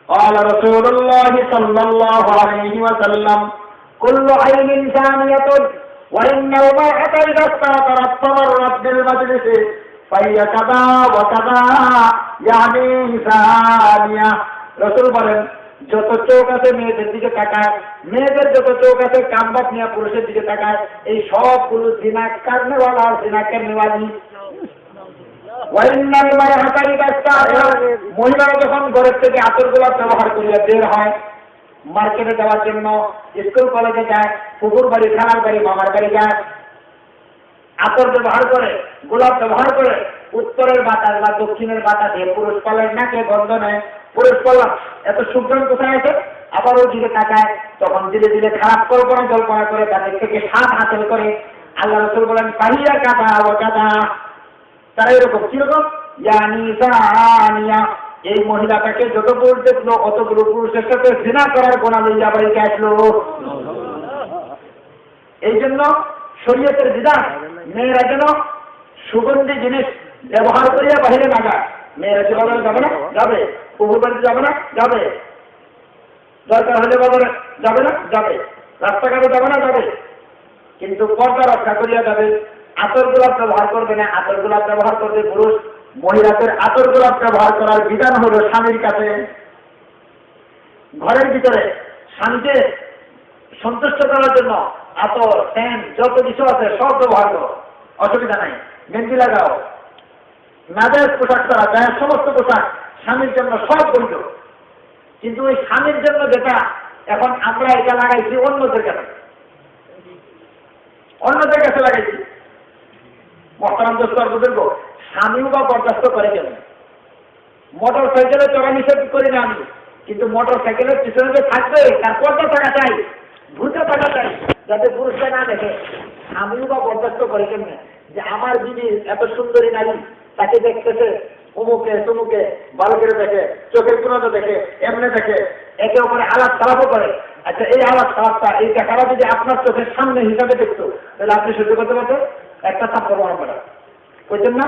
قال رسول الله صلى الله عليه وسلم كل عين ثانية وإن المرأة إذا استأثرت فمرت بالمجلس فهي كذا وكذا يعني ثانية রসুল বলেন যত চোখ আছে মেয়েদের দিকে তাকায়, মেয়েদের যত চোখ আছে কামবাক নিয়ে পুরুষের দিকে তাকায়, এই সবগুলো জিনা কারণেওয়ালা আর জিনা কেনওয়ালি। মহিলারা যখন ঘরের থেকে আতর গোলাপ ব্যবহার করিয়া বের হয়, মার্কেটে যাওয়ার জন্য, স্কুল কলেজে যায়, পুকুর বাড়ি, খানার বাড়ি, মামার বাড়ি যায়, আতর ব্যবহার করে, গোলাপ ব্যবহার করে, উত্তরের বাতাস বা দক্ষিণের বাতাসে পুরুষ পালের নাকে গন্ধ নেয়, পুরুষ পাল্লাম এত সুগ্রাম কোথায় আছে, আবার ওই দিকে তাকায়, তখন ধীরে ধীরে খারাপ কল্পনা করে তাদের থেকে স্বাদ হাসিল করে। আল্লাহ রাসূল বলেন পাহিয়া কাদা ও কাদা, তারা এরকম কিরকম জানিয়া এই মহিলাটাকে যত পুরুষ দেখলো অতগুলো পুরুষের সাথে জিনা করার গোনা লইয়া বাড়িতে আসলো। এই জন্য শরীয়তের বিধান মেয়েরা যেন সুগন্ধি জিনিস ব্যবহার করিয়া বাহিরে না যায়। মেয়েরা যে বাজারে যাবে না, যাবে, পুকুর বাড়িতে যাবে না, যাবে, দরকার হলে বাজারে যাবে না, যাবে, রাস্তাঘাটে যাবে না, যাবে, কিন্তু পর্দা রক্ষা করিয়া যাবে। আতর গোলাপ ব্যবহার করবে না, আতর গোলাপ ব্যবহার করবে পুরুষ। মহিলাদের আতর গোলাপ ব্যবহার করার বিধান হলো স্বামীর কাছে। ঘরের ভিতরে স্বামীকে সন্তুষ্ট করার জন্য আতর, সেন্ট যত কিছু আছে সব ব্যবহার করো, অসুবিধা নাই। মেহেন্দি লাগাও, নাজায়েজ পোশাক ছাড়া জায়েজ সমস্ত পোশাক স্বামীর জন্য সব বৈধ। কিন্তু ওই স্বামীর জন্য যেটা এখন আমরা এটা লাগাইছি অন্যদের কাছে, অন্যদের কাছে লাগাইছি। মহতারাম দোস্ত বুজুর্গ, স্বামীও বা বরদাস্ত করে কেন? মোটর সাইকেলে চড়া নিষেধ করি না আমি, কিন্তু মোটর সাইকেলের পিছনে যে থাকবে তার পর্দা থাকা চাই, ভূতে থাকা চাই, যাতে পুরুষরা না দেখে। স্বামীও বা বরদাস্ত করে কেমনে যে আমার বিবি এত সুন্দরী নারী, তাকে দেখতেছে অমুকে তমুকে, ভালো করে দেখে, চোখের কোনাতে দেখে, এমনি দেখে, একে ওপরে আলাপ খারাপও করে। আচ্ছা, এই আলাপ খারাপটা, এই দেখাটা যদি আপনার চোখের সামনে হিসাবে দেখতো তাহলে আপনি সহ্য করতে পারতেন? একটা থাপ্পড় মারা পড়া বুঝছেন না?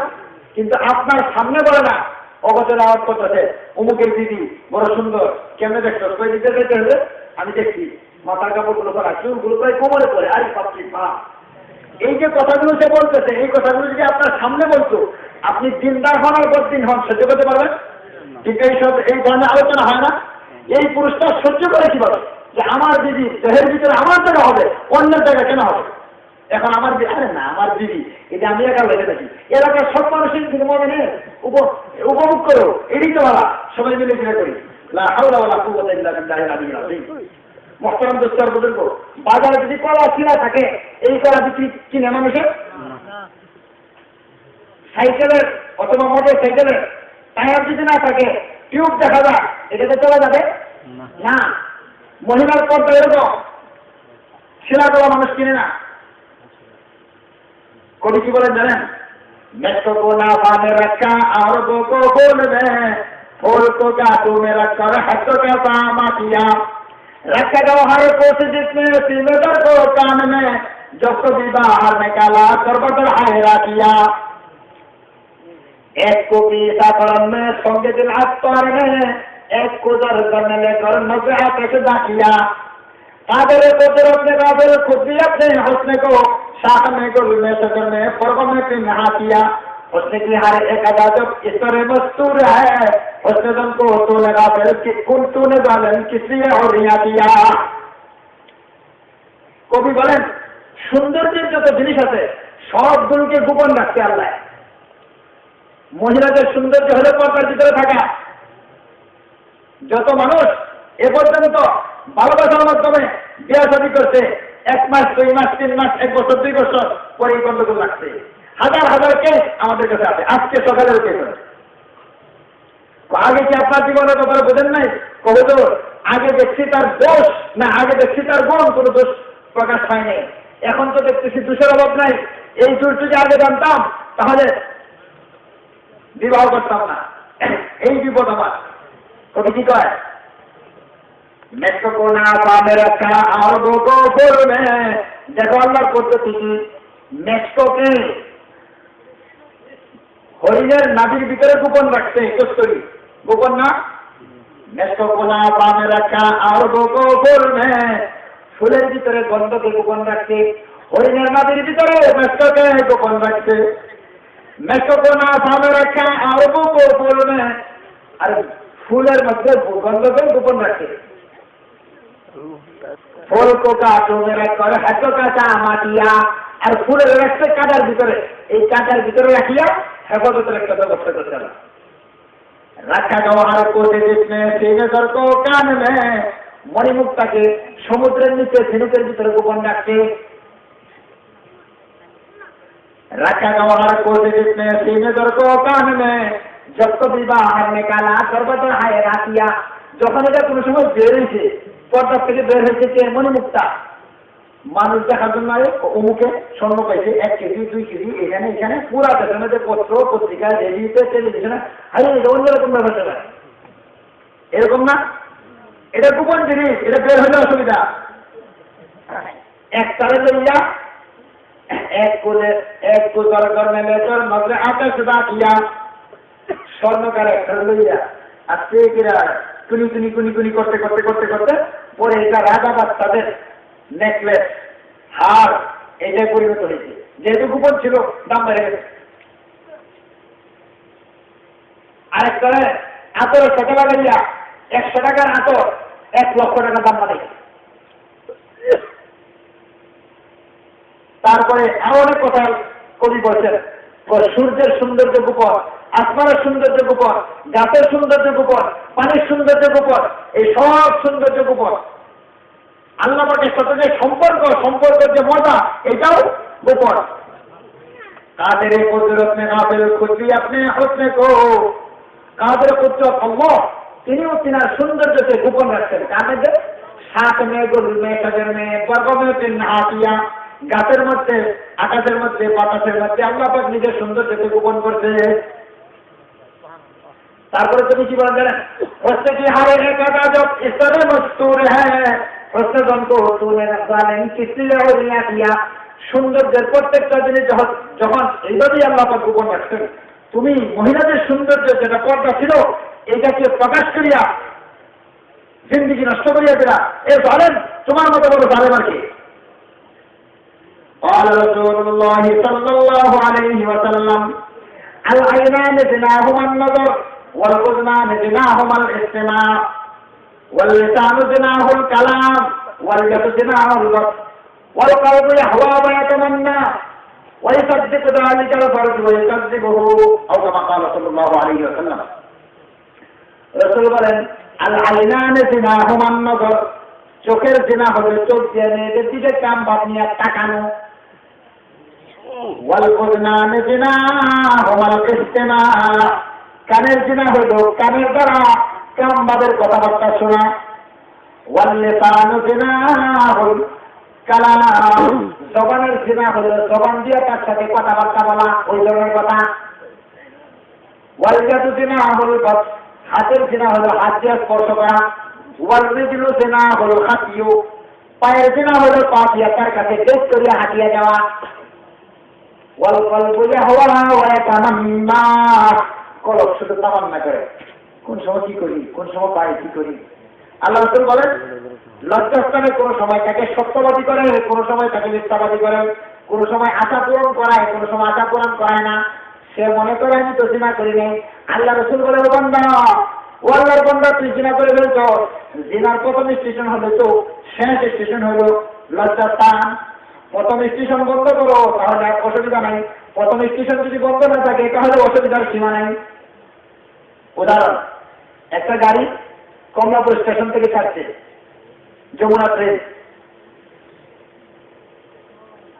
কিন্তু আপনার সামনে বলে না, অগতের আওয়াজ করতেছে অমুকের দিদি বড় সুন্দর, কেমনে দেখতো? কই দিতে যেতে হলে আমি দেখছি মাথার কাপড়গুলো করা, চুলগুলো প্রায় কোমরে পড়ে, আরে পাচ্ছি মা। এই যে কথাগুলো সে বলতেছে, এই কথাগুলো যদি আপনার সামনে বলতো, আপনি দিনদার হন আর বদিন হন, সহ্য করতে পারবেন? কিন্তু এইসব এই ধরনের আলোচনা হয় না। এই পুরুষটা সহ্য করে কিভাবে যে আমার দিদি দেহের ভিতরে আমার জায়গা হবে, অন্যের জায়গা কেন হবে? এখন আমার আরে না, আমার দিদি, এটা আমি একা লেগে থাকি, এলাকার সব মানুষের দিকে মনে নেই, উপভোগ করো, এটাই তো ভালো, সবাই মিলে ফিরে করি। মহতারাম দোস্ত বুজুর্গ, বাজারে যদি কলা কিনা থাকে, এই কলা বিক্রি কিনে মানুষের? সাইকেলের অথবা মোটর সাইকেলের টায়ার যদি না থাকে, টিউব দেখা যায়, এটাতে চলা যাবে না। মহিলার পর্দা এরকম শিলা করা মানুষ কিনে না। কবি কি বলেন জানেন? মেট্রো को नाफा में रखा और को बोल में फूल को काटू में रखकर हाथों का सामा किया रखा गौहर को जिसने सीमेदर को कान में जो कभी बाहर निकाला करबतर हायरा किया एक को पीसा करम में संगे दिल अख्तर में एक को दर करने लेकर नजर आते से दाखिया कादर को तरफ ने कादर खुद भी अपने हुस्न को शाह में गुल में सदर में पर्व में पिन्हा किया उसने की हर एक अदा जब इस तरह मस्तूर है उसने तुमको तो लगा फिर कि कुल तूने बालन किसी और रिया किया। কবি বলেন সৌন্দর্যের যত জিনিস আছে সবগুলোকে গোপন রাখতে আল্লাহ। মহিলাদের সৌন্দর্য হলে পর্দার ভিতরে থাকা। যত মানুষ এ পর্যন্ত ভালোবাসার মাধ্যমে বিয়ে শাদী করছে, 1 মাস 2 মাস 3 মাস 1 বছর 2 বছর পরে গন্ডগোল লাগছে। হাজার হাজার কেস আমাদের কাছে আছে, আজকে সকালের কেস আছে। আগে কি আপনার জীবনের ব্যাপারে বোঝেন নাই? কবে তো আগে দেখছি তার দোষ না, আগে দেখছি তার গুণ, কোনো দোষ প্রকাশ পায় নাই। এখন তো দেখতেছি দোষের অভাব নাই। এই দোষ যদি আগে জানতাম তাহলে বিবাহ করতাম না। এই বিপদ আমার। কবি কি কয়? মেট্রো को नाफा में रखा और को बोल में देखो আল্লাহর পদ্ধতি কি। মেট্রোকে হরিণের নাভির ভিতরে গোপন রাখছে, কস্তরি গোপন না, মেসকো কোনা পামে রাখা আর বকো ফুল মে, ফুলের ভিতরে গন্ধকে গোপন রাখছে, হরিণের মাটির ভিতরে মেসকোকে গোপন রাখছে। মেসকো কোনা পামে রাখা আর বকো ফুল মে, আর ফুলের মধ্যে গন্ধকে গোপন রাখছে। ফুল কো কাটো মেরা করে হাতো কাটা মাটিয়া, আর ফুলের রাখছে কাটার ভিতরে, এই কাটার ভিতরে রাখিয়া হেফাজতের একটা ব্যবস্থা করতে হবে। रखा गवार को जिसने सीने सर को कान में, मणिमुक्ताके समुद्रेर नीचे झिनुकेर भितरे गोपन राखছে। रखा गवार को जिसने सीने सर को कान में, जब कभी बाहर निकाला सर्वत्र हाय राखिया, যখন এটা কোনো সময় বের হয়েছে, পর্দা থেকে বের হয়েছে কে? মণিমুক্তা। মানুষ দেখার জন্য অমুকে স্বর্ণ পাইছে 1 কেজি 2 কেজি, এখানে এখানে পুরা দেশের মধ্যে পত্র পত্রিকা রেডিওতে টেলিভিশনে, আরে এটা অন্যরকম ব্যাপার চলে, এরকম না। এটা গোপন জিনিস, এটা বের হলে অসুবিধা। এক তারে লইয়া এক কুজার কর্মে মেচর নজরে আকাশ দাঁড়িয়া, স্বর্ণকার একটা লইয়া আজকে কিরা কুনি কুনি কুনি কুনি করতে করতে করতে করতে পরে এটা রাজা বাচ্চাদের নেকলেস হার এটাই পরিণত হয়েছে। যেহেতু গোপন ছিল দাম বেড়ে গেছে। আরেকটা আতর টাকা লাগাইয়া 100 টাকার আতর 1 লক্ষ টাকা দাম বাড়ে। তারপরে আরো অনেক কথা কবি বলছেন, সূর্যের সৌন্দর্য গোপন, আসমানের সৌন্দর্য গোপন, গাছের সৌন্দর্য গোপন, পানির সৌন্দর্য গোপন, এই সব সৌন্দর্য গোপন। আল্লাহ পাকের সাথে যে সম্পর্কের যে মজা, এটাও গোপন। কাদের কুদরত মে গাফিল খুদি আপনি হুসনে কো, কাদের কুদরত আল্লাহ, তিনিও তিনার সৌন্দর্যকে গোপন রাখছেন। কাদের? সাত মে গুল মে কাদের মে বরগমে তিন আতিয়া, গাছের মধ্যে, আকাশের মধ্যে, বাতাসের মধ্যে আল্লাহ পাক নিজের সৌন্দর্যকে গোপন করছে। তারপরে তুমি কি বলেন জানেন? হচ্ছে কি হারে কাটা জব ইসরে মস্তুর হ্যাঁ, সৌন্দর্যের প্রত্যেকটা জিনিস যখন এইভাবেই আল্লাহ পাক গোপন রাখছেন, তুমি মহিলাদের সৌন্দর্য যেটা পর্দা ছিল এটাকে প্রকাশ করিয়া জিন্দিগি নষ্ট করিয়া দিলা, এ জালেম, তোমার মতো বড় জালেম আর কি। قال رسول الله صلى الله عليه وسلم العينان زناهما النظر والأذنان زناهما الاستماع واللسان زناه الكلام واليد زناه البصر والقلب يهوى ويتمنى ويصدق ذلك الفرج ويكذبه أو كما قال صلى الله عليه وسلم। রাসূল বলেন আল আইনান জিনাহুমা নজর, চোখের জিনা হলো চোখ দিয়ে মেয়েদের দিকে কাম ভাব নিয়ে তাকানো। ওয়াল উযনান জিনাহুমা ইস্তিমা, কানের জিনা হলো কানের দ্বারা কাম ভাবের কথাবার্তা শোনা। ওয়াল লিসানু জিনাহুল কালাম, জবানের জিনা হলো জবান দিয়ে তার সাথে কথাবার্তা বলা, ওই ধরনের কথা। ওয়াল ইয়াদু জিনাহুল বাস, হাতের জিনা হলো হাত দিয়ে স্পর্শ করা। ওয়াল রিজলু জিনা হলো খাতিউ, পায়ের জিনা হলো পা দিয়ে তার কাছে বেশ করিয়া হাঁটিয়ে যাওয়া। ওয়াল কলবু ইয়াহওয়া ওয়া ইয়াতামান্না, কলব শুধু তামান্না করে, কোন সময় কি করি, কোন সময় পাই কি করি। আল্লাহ রাসূল বলেন লজ্জাস্থানে কোন সময় তাকে সত্যবাদী করে, কোন সময় তাকে মিথ্যাবাদী করে, কোন সময় আশা পূরণ করায়, কোন সময় আশা পূরণ করায় না। সে মনে করে আমি তো জিনা করি নাই। আল্লাহ রাসূল বলে ও বান্দা, ও আল্লাহর বান্দা, তুই জিনা করে ফেলছ। জিনার প্রথম স্টেশন হলো তো, শেষ স্টেশন হলো লজ্জাস্থান। প্রথম স্টেশন বন্ধ করো তাহলে অসুবিধা নাই, প্রথম স্টেশন যদি বন্ধ না থাকে তাহলে অসুবিধার সীমা নাই। উদাহরণ, একটা গাড়ি কমলাপুর স্টেশন থেকে ছাড়ছে, যমুনা ট্রেন।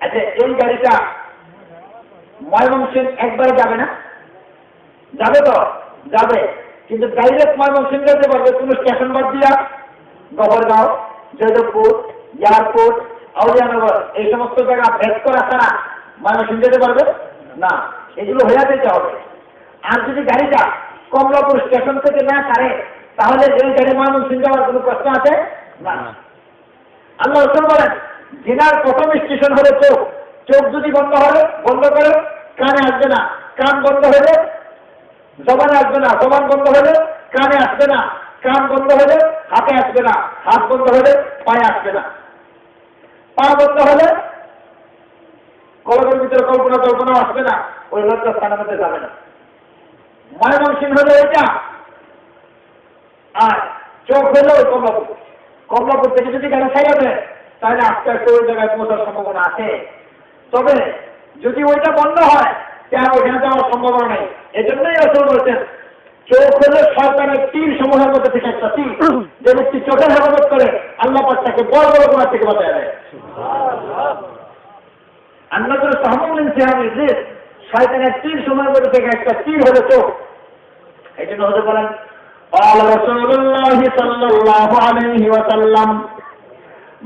আচ্ছা, এই গাড়িটা ময়মনসিংহ একবারে যাবে না? যাবে তো, যাবে, কিন্তু ডাইরেক্ট ময়মনসিংহ যেতে পারবে কোন স্টেশন বাদ দিয়া? গফরগাঁও, যাদবপুর, এয়ারপোর্ট, আউলিয়ানগর, এই সমস্ত জায়গা ভেদ করা ছাড়া ময়মনসিংহ যেতে পারবে না। এগুলো হয়ে যেতে হবে। আর যদি গাড়িটা কমলাপুর স্টেশন থেকে না ছাড়ে তাহলে এই গাড়ি ময়মনসিংহ যাওয়ার কোনো প্রশ্ন আছে না। আল্লাহ রাসূল বলেন জিনার প্রথম স্টেশন হলো চোখ। চোখ যদি বন্ধ করে কানে আসবে না, কান বন্ধ হলে জবানে আসবে না, জবান বন্ধ হলে কানে আসবে না, কান বন্ধ হলে হাতে আসবে না, হাত বন্ধ হলে পায়ে আসবে না, পা বন্ধ হলে কলমের ভিতরে কল্পনা আসবে না, ওই লজ্জাস্থানের মধ্যে যাবে না। ময়মনসিংহ হলে ওইটা, আর চোখ হলে ওই কমলাপুর থেকে যদি গাড়ি খাইয়া দেয় তাহলে আস্তে আস্তে ওই জায়গায় পৌঁছার সম্ভাবনা আছে। তবে যদি ওইটা বন্ধ হয় তাহলে ওইখানে যাওয়ার সম্ভাবনা নেই। এজন্যই রাসূল বলছেন চোখ হলো শয়তানের তীর সমূহের মধ্যে থেকে একটা তীর, যে ব্যক্তি চোখের হেফাজত করে আল্লাহ পাক তাকে বড় বড় গুনাহ থেকে বাঁচায় দেয়। আন্নাতুল সাহাবুল সিহামি, শয়তানের তীর সমূহের মধ্যে থেকে একটা তীর হলো চোখ। এই জন্য হতে বলেন قال رسول الله صلى الله عليه وسلم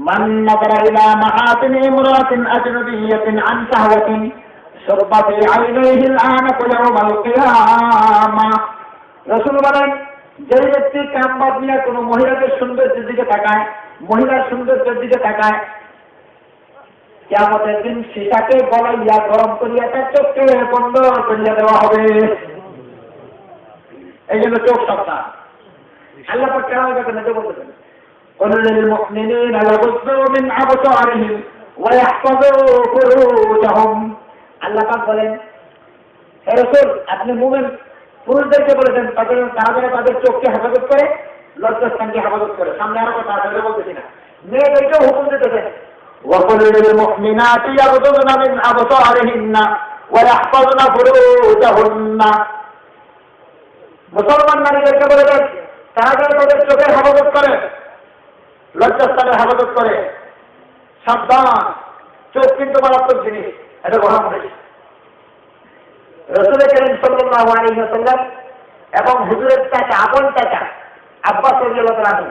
من نظر إلى محاسن امرأة أجنبية عن شهوة شرب في عينيه الآنف يوم القيامة। রাসূল বলেন যে ব্যক্তি কাম বাদ নিয়ে কোনো মহিলাদের সৌন্দর্যের দিকে তাকায়, মহিলার সৌন্দর্যের দিকে তাকায়, কিয়ামতের দিন সীসাকে গলাইয়া গরম করিয়া তার চোখকে বন্ধ করিয়া দেওয়া হবে। এই জন্য চোখ সাবধান। আল্লাহ পাক কেন এটা করতে বলতেছেন قل للمؤمنين يغضوا من أبصارهم ويحفظوا فروجهم। আল্লাহ পাক বলেন হে রাসূল আপনি মুমিন পুরুষদেরকে বলেছেন তারা তাদের চোখকে হেফাজত করে, লজ্জাস্থানকে হেফাজত করে। সামনে আরো কথা আছে বলতেছি না, মেয়েদেরকেও হুকুম দিতেছেন وقل للمؤمنات يغضضن من أبصارهن ويحفظن فروجهن। মুসলমান নারীদেরকে বলেছেন তারা তাদের চোখের হেফাজত করে, লজ্জাস্থানের হেফাজত করে। সাবধান, চোখ কিন্তু মারাত্মক জিনিস, এটা গ্রহণ করেছে। রাসূল করিম সাল্লাল্লাহু আলাইহি ওয়াসাল্লাম এবং হুজুরের চাচা, আপন চাচা আব্বাস রাদিয়াল্লাহু আনহু,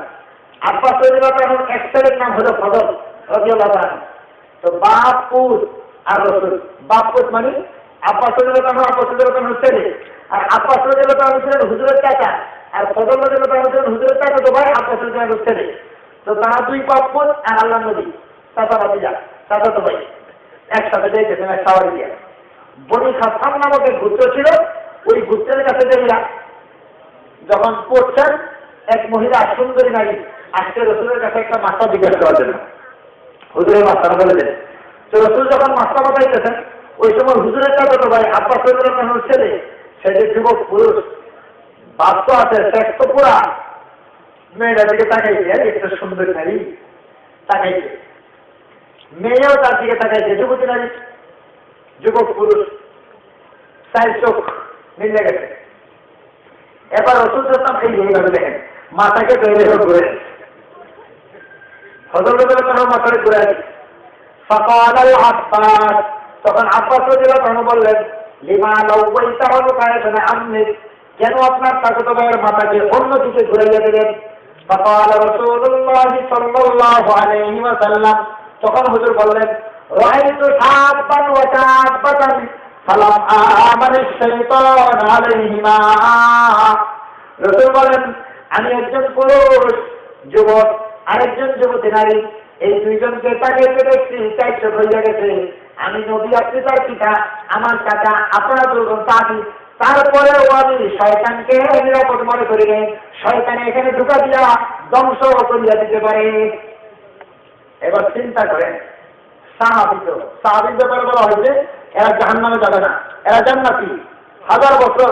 আব্বাস রাদিয়াল্লাহু আনহুর এক ছেলের নাম হলো ফজল রাদিয়াল্লাহু আনহু। তো বাপ পুত আর রাসূল, বাপ পুত মানে আব্বাস রাদিয়াল্লাহু আনহু, আব্বাস রাদিয়াল্লাহু আনহুর ছেলে, আর আব্বাস রাদিয়াল্লাহু আনহু ছিলেন হুজুরের চাচা, আর ফজল রাদিয়াল্লাহু আনহু ছিলেন হুজুরের চাচা তো ভাই আব্বাস রাদিয়াল্লাহু আনহুর ছেলে। তো তারা দুই বাপ পুত আর আল্লাহর নবী, চাচা ভাতিজা, চাচা তো ভাই একসাথে যাইতেছেন এক সাওয়ারি দিয়ে। বনি খাসাম নামক এক গোত্র ছিল, ওই গোত্রের কাছে দেবীরা যখন পড়ছেন এক মহিলা সুন্দরী নারী আজকে রসুলের কাছে একটা মাস্তা জিজ্ঞাসা করার জন্য হুজুরের মাস্তারা বলে দেন। তো রসুল যখন মাস্তা বাতাইতেছেন ওই সময় হুজুরের চাচা তো ভাই আব্বাস রাদিয়াল্লাহু আনহুর ছেলে, সে যে যুবক পুরুষ বাপ তো আছে, শেখ তো পুরা, মেয়েটার দিকে তাকাইছে, একটা সুন্দরী নারী তাকাইছে, মেয়েও তার দিকে তাকাইছে, যুবতী নারী, যুবক পুরুষ, চার চোখ মিলে গেছে। এবার রসুল সাল্লাল্লাহু আলাইহি ওয়াসাল্লাম এইভাবে দেখেন মাথাকে তৈরি ঘুরে হযরত মাথায় ঘুরে ফাকাল আল আব্বাস, তখন আব্বাস রাদিয়াল্লাহু আনহু বললেন লিমা লাওয়াইতাহু কায়দানা আমনি, কেন আপনার চাচাতো ভাইয়ের মাথাকে অন্যদিকে ঘুরাইয়া দিলেন? ফাকাল রাসূলুল্লাহ সাল্লাল্লাহু আলাইহি ওয়াসাল্লাম, তখন হুজুর বললেন রাআইতু সাবান ওয়া সাবাতান ফালাম আমানিশ শাইতান আলাইহিমা। রাসূল বলেন আমি একজন পুরুষ যুবক আরেকজন যুবতী নারী, এই দুইজনকে তাকিয়ে দেখছি, চার চোখ হইয়া গেছে। আমি নবী, আপনি তার পিতা, আমার চাচা, আপনারা দুজন চাচি, তারপরেও আমি শয়তানকে নিরাপদ মনে করি নাই। শয়তানে এখানে ঢুকা দিয়া ধ্বংস করিয়া দিতে পারে। এবার চিন্তা করেন, সাহাবীর ব্যাপারে বলা হয়েছে এরা জাহান্নামে যাবে না, এরা জান্নাতি, 1000 বছর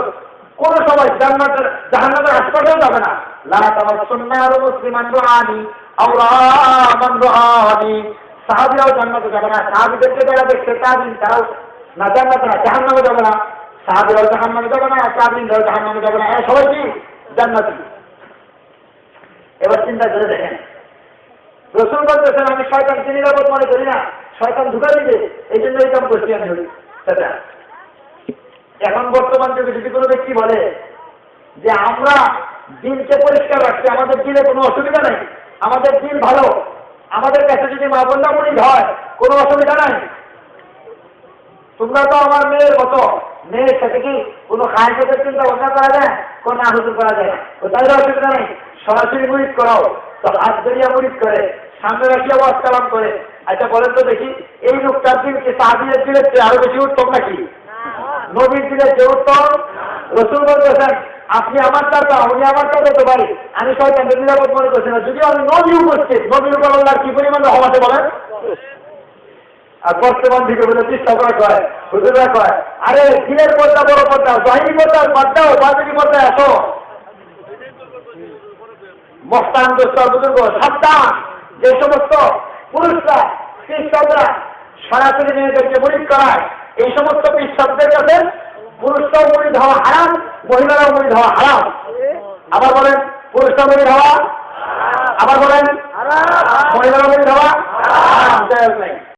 কোন সময় জাহান্নামের হাসপাতালেও যাবে না। লা তামাসসুন্না মুসলিমান রাআনি আও রামান রাআনি, সাহাবীরাও জান্নাতে যাবে না, সাহাবীদেরকে যারা দেখছে তারাও না জান্নাতে না, জাহান্নামে যাবে না। সাহাবীরাও জাহান্নামে যাবে না, তাবিঈনরাও জাহান্নামে যাবে না, এরা সবাই কি জান্নাতি। এবার চিন্তা করে দেখেন, রাসূল বলতেছেন আমি শয়তানকে নিরাপদ মনে করি না, শয়তান ঢুকা দিবে, এই জন্য এই কাম করছি আমি। চাচা, এখন বর্তমান যুগে যদি কোনো ব্যক্তি বলে যে আমরা দিনকে পরিষ্কার রাখছি, আমাদের দিনে কোনো অসুবিধা নেই, আমাদের দিন ভালো, আমাদের কাছে যদি মা বোনরা মরিদ হয় কোনো অসুবিধা নাই, তোমরা তো আমার মেয়ের মতো, মেয়ের সাথে কি কোনো খায়তের চিন্তা ভাবনা করা যায়, কোনো আহুতি করা যায়, তাদের অসুবিধা নেই, সরাসরি মুরিদ করাও, তো হাত ধরিয়া মুরিদ করে, সামনে রাখিয়া ওয়াজ কালাম করে। আচ্ছা বলেন তো দেখি, এই লোকটার দিন কি সাহাবীদের দিনের চেয়ে আরো বেশি উত্তম নাকি? নবীর দিনের চেয়ে উত্তম? রাসূল বলতেছেন আপনি আমার দাদা, উনি আমার দাদা তো পারি, আমি শয়তানকে নিরাপদ মনে করছি না। যদিও আমি নবী উপস্থিত, নবীর উপর আল্লাহর কি পরিমাণ রহমত বলেন। আর বর্তমান দিকে বলে চিত্তকরা কয়, হুজুররা কয়, আরে দিনের পর্দা বড় পর্দা, জহিনী পর্দা বাদ দাও, বাতিনি পর্দায় আসো। মস্তান দোস্তর বুজুর্গ, সাবধান, যে সমস্ত পুরুষরা খ্রিস্টানরা সরাসরি মেয়েদেরকে মুরিদ করায়, এই সমস্ত খ্রিস্টানদের কাছে পুরুষরাও মুরিদ হওয়া হারাম, মহিলারাও মুরিদ হওয়া হারাম। আবার বলেন, পুরুষরা মুরিদ হওয়া, আবার বলেন মহিলারা মুরিদ হওয়া হারাম।